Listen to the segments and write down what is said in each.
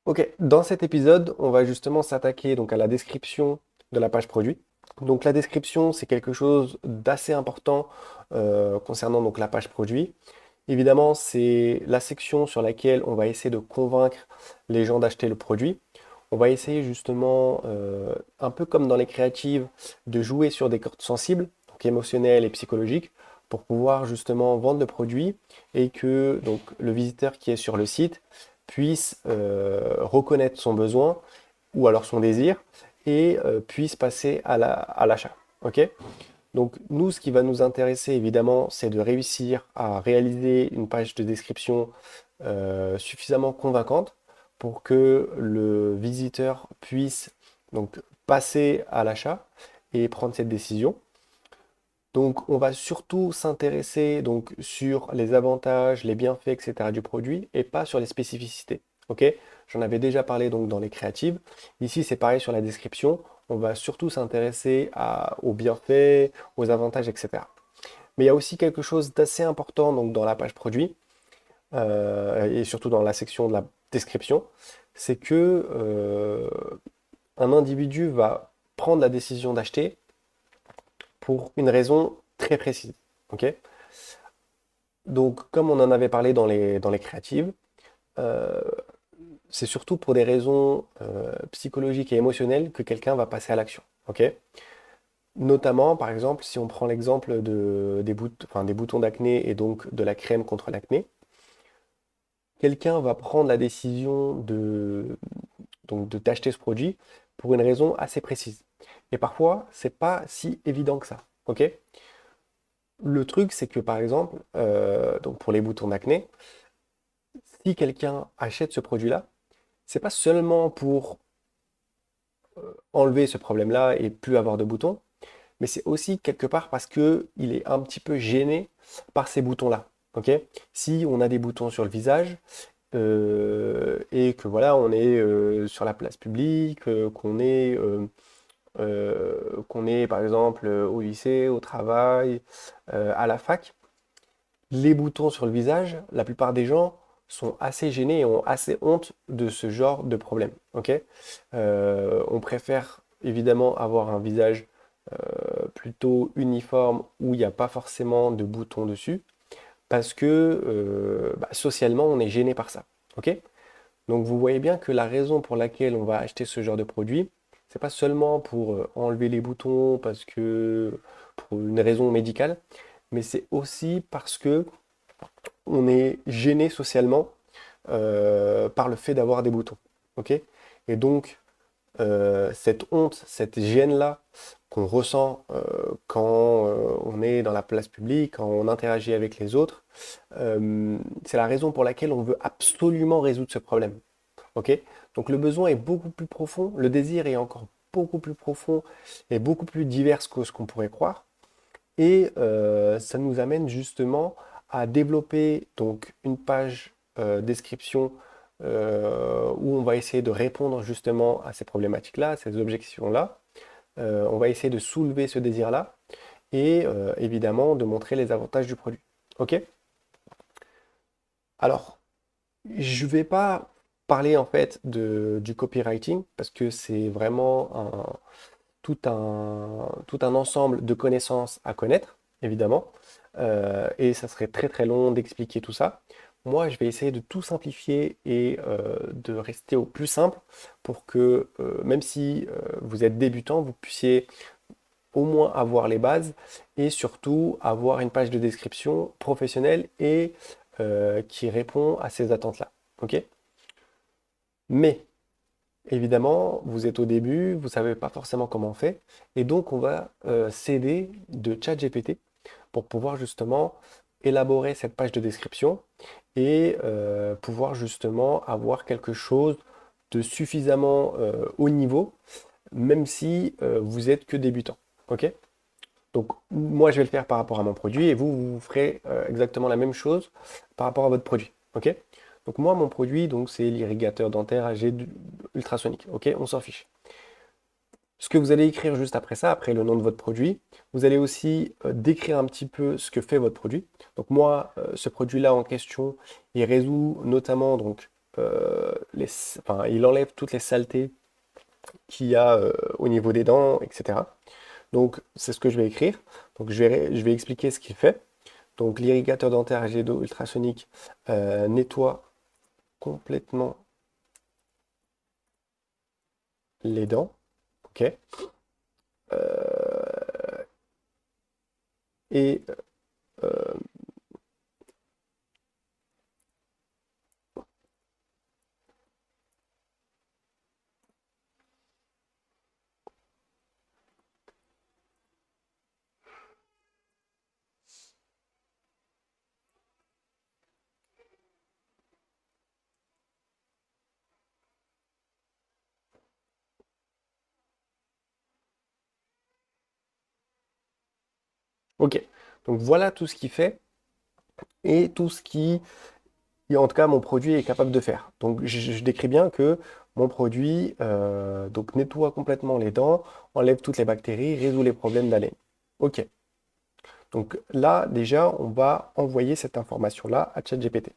Ok, dans cet épisode, on va justement s'attaquer donc à la description de la page produit. Donc la description, c'est quelque chose d'assez important concernant donc la page produit. Évidemment, c'est la section sur laquelle on va essayer de convaincre les gens d'acheter le produit. On va essayer justement, un peu comme dans les créatives, de jouer sur des cordes sensibles, donc émotionnelles et psychologiques, pour pouvoir justement vendre le produit et que donc le visiteur qui est sur le site puisse reconnaître son besoin ou alors son désir et puisse passer à l'achat. Ok? Donc nous, ce qui va nous intéresser évidemment, c'est de réussir à réaliser une page de description suffisamment convaincante pour que le visiteur puisse donc passer à l'achat et prendre cette décision. Donc on va surtout s'intéresser donc sur les avantages, les bienfaits, etc. du produit et pas sur les spécificités. Ok? J'en avais déjà parlé donc dans les créatives. Ici c'est pareil sur la description. On va surtout s'intéresser aux bienfaits, aux avantages, etc. Mais il y a aussi quelque chose d'assez important donc dans la page produit et surtout dans la section de la description, c'est que un individu va prendre la décision d'acheter pour une raison très précise. Ok? Donc, comme on en avait parlé dans les créatives, euh, c'est surtout pour des raisons psychologiques et émotionnelles que quelqu'un va passer à l'action. Ok? Notamment, par exemple, si on prend l'exemple enfin, des boutons d'acné et donc de la crème contre l'acné, quelqu'un va prendre la décision donc, de t'acheter ce produit pour une raison assez précise. Et parfois, c'est pas si évident que ça. Ok? Le truc, c'est que par exemple, donc pour les boutons d'acné, si quelqu'un achète ce produit-là, c'est pas seulement pour enlever ce problème-là et plus avoir de boutons, mais c'est aussi quelque part parce que il est un petit peu gêné par ces boutons-là. Ok? Si on a des boutons sur le visage et que voilà, on est sur la place publique, qu'on est par exemple au lycée, au travail, à la fac, les boutons sur le visage, la plupart des gens sont assez gênés et ont assez honte de ce genre de problème. Ok? On préfère évidemment avoir un visage plutôt uniforme où il n'y a pas forcément de boutons dessus parce que socialement on est gêné par ça. Ok? Donc vous voyez bien que la raison pour laquelle on va acheter ce genre de produit, c'est pas seulement pour enlever les boutons parce que pour une raison médicale, mais c'est aussi parce que on est gêné socialement par le fait d'avoir des boutons. Ok? Et donc, cette honte, cette gêne-là qu'on ressent quand on est dans la place publique, quand on interagit avec les autres, c'est la raison pour laquelle on veut absolument résoudre ce problème. Ok? Donc le besoin est beaucoup plus profond, le désir est encore beaucoup plus profond et beaucoup plus divers que ce qu'on pourrait croire. Et ça nous amène justement à développer donc une page description où on va essayer de répondre justement à ces problématiques-là, à ces objections-là. On va essayer de soulever ce désir-là et évidemment de montrer les avantages du produit. Ok? Alors, je ne vais pas parler en fait du copywriting parce que c'est vraiment tout un ensemble de connaissances à connaître, évidemment. Et ça serait très très long d'expliquer tout ça. Moi, je vais essayer de tout simplifier et de rester au plus simple pour que, même si vous êtes débutant, vous puissiez au moins avoir les bases et surtout avoir une page de description professionnelle et qui répond à ces attentes-là. Ok? Mais évidemment, vous êtes au début, vous ne savez pas forcément comment on fait, et donc on va s'aider de ChatGPT pour pouvoir justement élaborer cette page de description et pouvoir justement avoir quelque chose de suffisamment haut niveau, même si vous êtes que débutant. Ok? Donc moi je vais le faire par rapport à mon produit et vous ferez exactement la même chose par rapport à votre produit. Ok? Donc moi mon produit donc c'est l'irrigateur dentaire âgé ultrasonique. Ok? On s'en fiche. Ce que vous allez écrire juste après ça, après le nom de votre produit, vous allez aussi décrire un petit peu ce que fait votre produit. Donc moi ce produit-là en question, il résout notamment donc enfin, il enlève toutes les saletés qu'il y a au niveau des dents, etc. Donc, c'est ce que je vais écrire. Donc, je vais expliquer ce qu'il fait. Donc, l'irrigateur dentaire à jet d'eau ultrasonique nettoie complètement les dents. OK? Et OK. Donc, voilà tout ce qu'il fait et tout ce qui, et en tout cas, mon produit est capable de faire. Donc, je décris bien que mon produit donc, nettoie complètement les dents, enlève toutes les bactéries, résout les problèmes d'haleine. OK. Donc là, déjà, on va envoyer cette information-là à ChatGPT.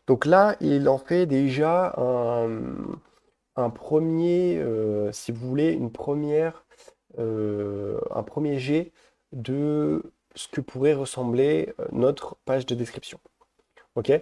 Donc là, il en fait déjà un premier, si vous voulez, un premier jet de ce que pourrait ressembler notre page de description. OK?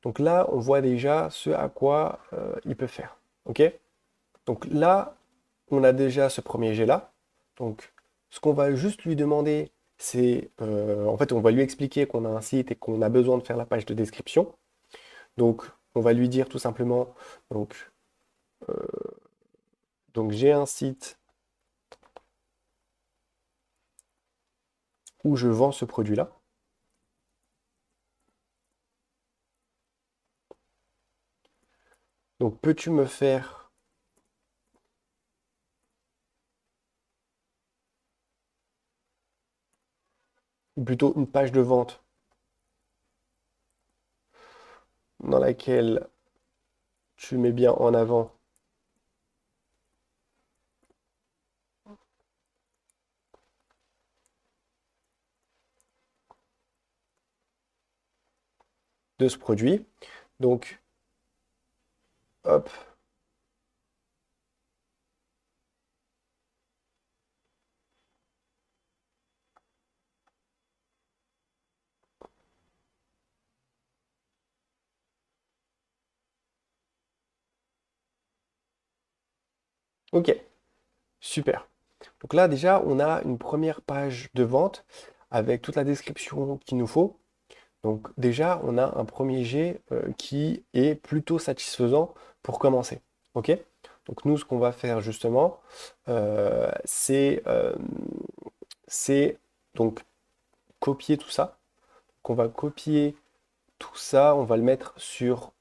Donc là, on voit déjà ce à quoi il peut faire. OK? Donc là, on a déjà ce premier jet-là. Donc, ce qu'on va juste lui demander, c'est, en fait, on va lui expliquer qu'on a un site et qu'on a besoin de faire la page de description. Donc, on va lui dire tout simplement, donc, donc j'ai un site où je vends ce produit-là. Donc, peux-tu me faire, ou plutôt une page de vente dans laquelle tu mets bien en avant de ce produit. Donc, hop, ok, super. Donc là, déjà, on a une première page de vente avec toute la description qu'il nous faut. Donc déjà, on a un premier jet qui est plutôt satisfaisant pour commencer. OK? Donc nous, ce qu'on va faire justement, c'est donc copier tout ça. Donc on va copier tout ça, on va le mettre sur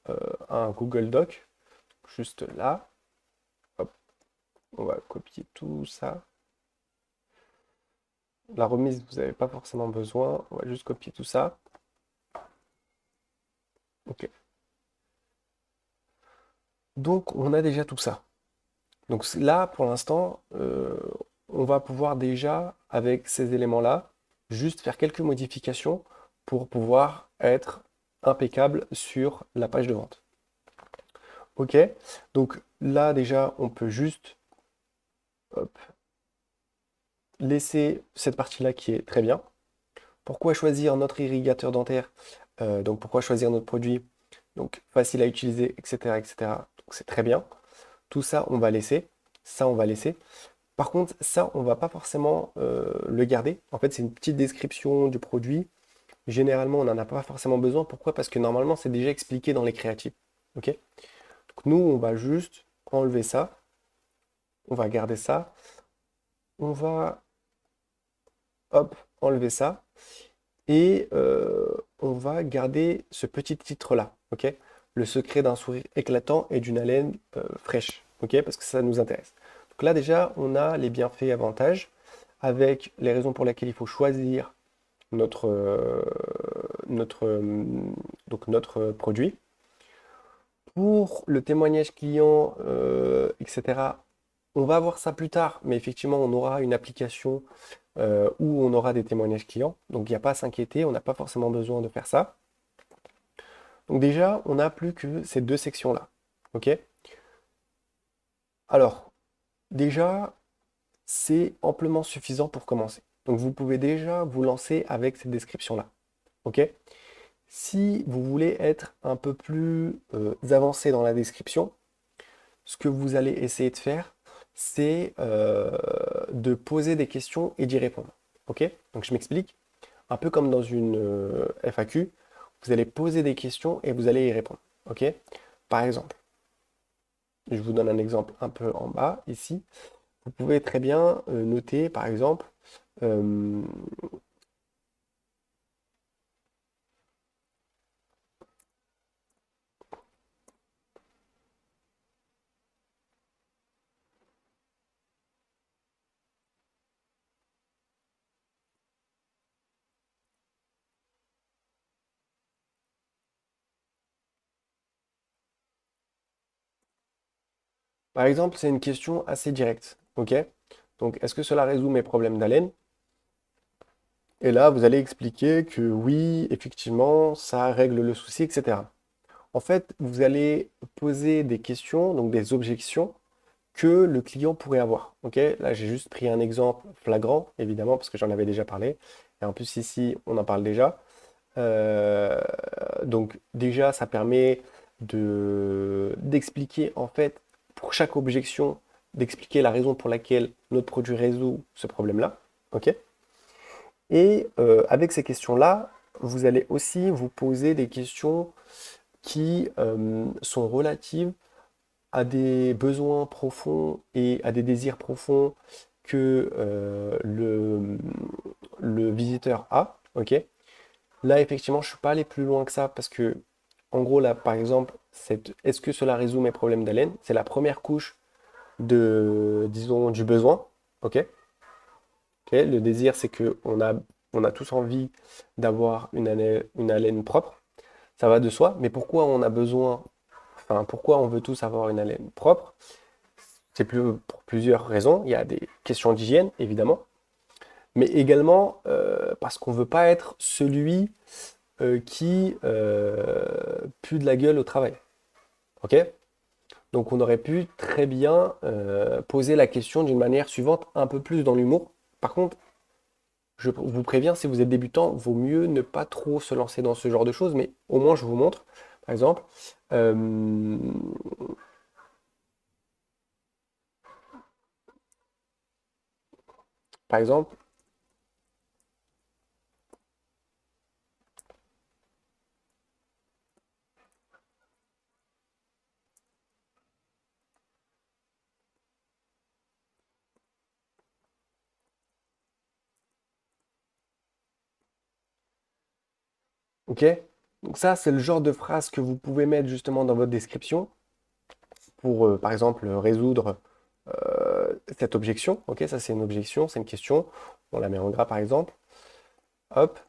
un Google Doc, juste là. Hop, on va copier tout ça. La remise, vous n'avez pas forcément besoin. On va juste copier tout ça. OK. Donc on a déjà tout ça. Donc là, pour l'instant, on va pouvoir déjà, avec ces éléments-là, juste faire quelques modifications pour pouvoir être impeccable sur la page de vente. OK? Donc là, déjà, on peut juste hop, laisser cette partie-là qui est très bien. Pourquoi choisir notre irrigateur dentaire? Donc pourquoi choisir notre produit? Donc facile à utiliser, etc., etc. Donc c'est très bien. Tout ça, on va laisser. Ça, on va laisser. Par contre, ça, on va pas forcément le garder. En fait, c'est une petite description du produit. Généralement, on n'en a pas forcément besoin. Pourquoi? Parce que normalement, c'est déjà expliqué dans les créatifs. OK? Donc nous, on va juste enlever ça. On va garder ça. On va, hop, enlever ça. Et on va garder ce petit titre-là. OK? Le secret d'un sourire éclatant et d'une haleine fraîche. OK? Parce que ça nous intéresse. Donc là, déjà, on a les bienfaits et avantages avec les raisons pour lesquelles il faut choisir notre, notre, donc notre produit. Pour le témoignage client, etc., On va voir ça plus tard, mais effectivement, on aura une application où on aura des témoignages clients. Donc, il n'y a pas à s'inquiéter, on n'a pas forcément besoin de faire ça. Donc déjà, on n'a plus que ces deux sections-là. OK? Alors, déjà, c'est amplement suffisant pour commencer. Donc, vous pouvez déjà vous lancer avec cette description-là. OK? Si vous voulez être un peu plus avancé dans la description, ce que vous allez essayer de faire, c'est de poser des questions et d'y répondre. OK? Donc, je m'explique. Un peu comme dans une FAQ, vous allez poser des questions et vous allez y répondre. OK? Par exemple, je vous donne un exemple un peu en bas ici. Vous pouvez très bien noter, par exemple, euh, par exemple, c'est une question assez directe. OK? Donc, est-ce que cela résout mes problèmes d'haleine? Et là, vous allez expliquer que oui, effectivement, ça règle le souci, etc. En fait, vous allez poser des questions, donc des objections que le client pourrait avoir. Ok? Là, j'ai juste pris un exemple flagrant, évidemment, parce que j'en avais déjà parlé. Et en plus, ici, on en parle déjà. Euh, donc, déjà, ça permet d'expliquer, en fait, pour chaque objection, d'expliquer la raison pour laquelle notre produit résout ce problème-là. Ok? Et avec ces questions-là, vous allez aussi vous poser des questions qui sont relatives à des besoins profonds et à des désirs profonds que le visiteur a. Ok? Là, effectivement, je ne suis pas allé plus loin que ça parce que, en gros, là, par exemple, est-ce que cela résout mes problèmes d'haleine? C'est la première couche de, disons, du besoin. Ok? Ok. Le désir, c'est que on a tous envie d'avoir une haleine propre. Ça va de soi. Mais pourquoi on a besoin, enfin, pourquoi on veut tous avoir une haleine propre? C'est pour plusieurs raisons. Il y a des questions d'hygiène, évidemment, mais également parce qu'on ne veut pas être celui qui pue de la gueule au travail. Ok? Donc on aurait pu très bien poser la question d'une manière suivante, un peu plus dans l'humour. Par contre, je vous préviens, si vous êtes débutant, vaut mieux ne pas trop se lancer dans ce genre de choses, mais au moins je vous montre, par exemple, euh, par exemple, ok? Donc ça, c'est le genre de phrase que vous pouvez mettre justement dans votre description pour, par exemple, résoudre cette objection. Ok, ça c'est une objection, c'est une question. On la met en gras par exemple. Hop.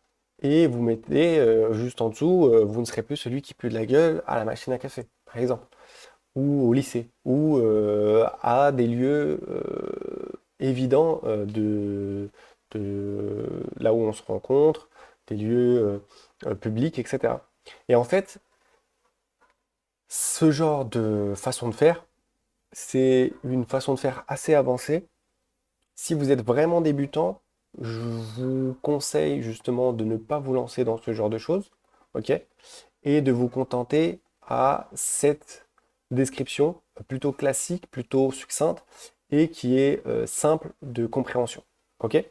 Et vous mettez juste en dessous, vous ne serez plus celui qui pue de la gueule à la machine à café, par exemple, ou au lycée, ou à des lieux évidents de là où on se rencontre, des lieux publics, etc. Et en fait, ce genre de façon de faire, c'est une façon de faire assez avancée. Si vous êtes vraiment débutant, je vous conseille justement de ne pas vous lancer dans ce genre de choses, ok? Et de vous contenter à cette description plutôt classique, plutôt succincte et qui est simple de compréhension, ok?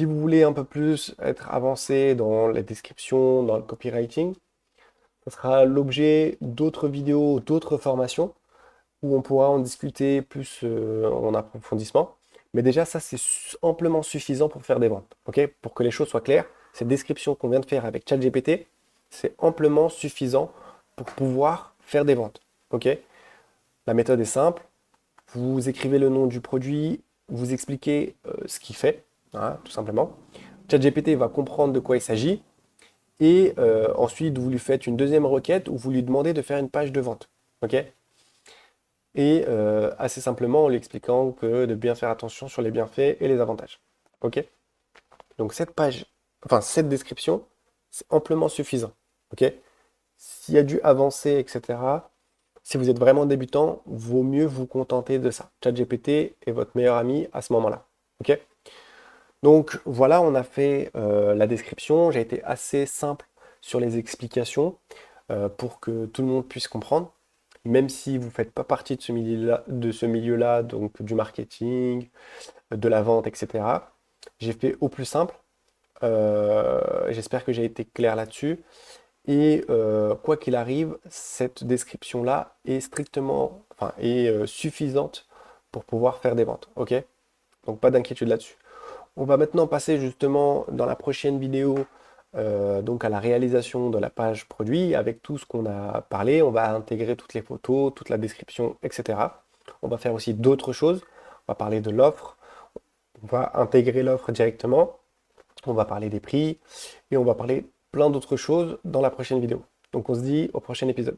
Si vous voulez un peu plus être avancé dans la description, dans le copywriting, ce sera l'objet d'autres vidéos, d'autres formations où on pourra en discuter plus en approfondissement. Mais déjà, ça, c'est amplement suffisant pour faire des ventes. Ok? Pour que les choses soient claires, cette description qu'on vient de faire avec ChatGPT, c'est amplement suffisant pour pouvoir faire des ventes. Ok? La méthode est simple. Vous écrivez le nom du produit, vous expliquez ce qu'il fait, hein, tout simplement. ChatGPT va comprendre de quoi il s'agit. Et ensuite, vous lui faites une deuxième requête où vous lui demandez de faire une page de vente. Ok? et assez simplement en lui expliquant que de bien faire attention sur les bienfaits et les avantages. Ok? Donc cette page, enfin cette description, c'est amplement suffisant. Ok? S'il y a dû avancer, etc., si vous êtes vraiment débutant, vaut mieux vous contenter de ça. ChatGPT est votre meilleur ami à ce moment-là. Ok? Donc voilà, on a fait la description. J'ai été assez simple sur les explications pour que tout le monde puisse comprendre. Même si vous ne faites pas partie de ce milieu-là, donc du marketing, de la vente, etc. J'ai fait au plus simple. J'espère que j'ai été clair là-dessus. Et quoi qu'il arrive, cette description-là est strictement, enfin, est suffisante pour pouvoir faire des ventes. Ok? Donc pas d'inquiétude là-dessus. On va maintenant passer justement dans la prochaine vidéo donc à la réalisation de la page produit avec tout ce qu'on a parlé. On va intégrer toutes les photos, toute la description, etc. On va faire aussi d'autres choses. On va parler de l'offre. On va intégrer l'offre directement. On va parler des prix et on va parler plein d'autres choses dans la prochaine vidéo. Donc on se dit au prochain épisode.